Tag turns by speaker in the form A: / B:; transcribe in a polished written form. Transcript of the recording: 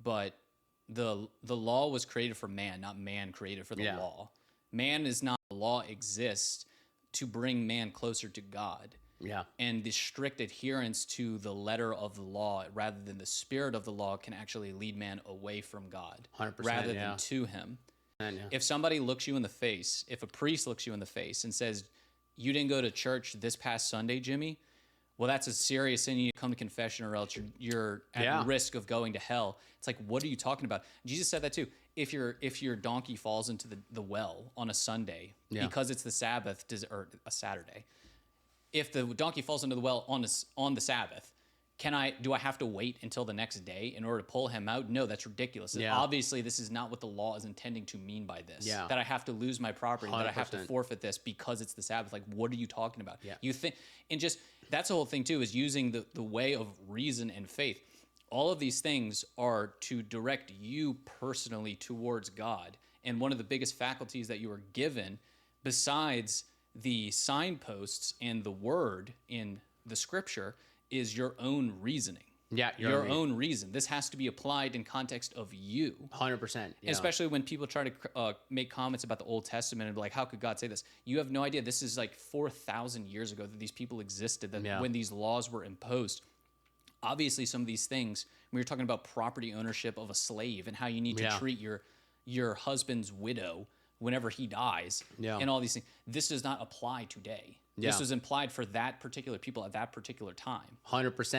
A: but the law was created for man, not man created for the
B: Yeah.
A: law. Man is not, the law exists to bring man closer to God.
B: Yeah.
A: And the strict adherence to the letter of the law rather than the spirit of the law can actually lead man away from God
B: 100%,
A: rather
B: yeah.
A: than to him.
B: And, yeah.
A: If somebody looks you in the face, if a priest looks you in the face and says, you didn't go to church this past Sunday, Jimmy, well, that's a serious sin. You need to come to confession or else you're at
B: Yeah.
A: risk of going to hell. It's like, what are you talking about? Jesus said that too. If your donkey falls into the well on a Sunday
B: Yeah.
A: because it's the Sabbath or a Saturday, if the donkey falls into the well on the Sabbath, do I have to wait until the next day in order to pull him out? No, that's ridiculous.
B: Yeah.
A: Obviously, this is not what the law is intending to mean by this.
B: Yeah.
A: That I have to lose my property, that I have to
B: 100%.
A: forfeit this because it's the Sabbath. Like, what are you talking about?
B: Yeah.
A: You think, and just that's the whole thing too, is using the way of reason and faith. All of these things are to direct you personally towards God. And one of the biggest faculties that you are given, besides the signposts and the word in the scripture, is your own reasoning.
B: Yeah,
A: your own reason. This has to be applied in context of you.
B: 100%. Yeah.
A: Especially when people try to make comments about the Old Testament and be like, how could God say this? You have no idea. This is like 4,000 years ago that these people existed, that when these laws were imposed. Obviously, some of these things, we were talking about property ownership of a slave and how you need to treat your husband's widow whenever he dies and all these things. This does not apply today. This was implied for that particular people at that particular time.
B: 100%.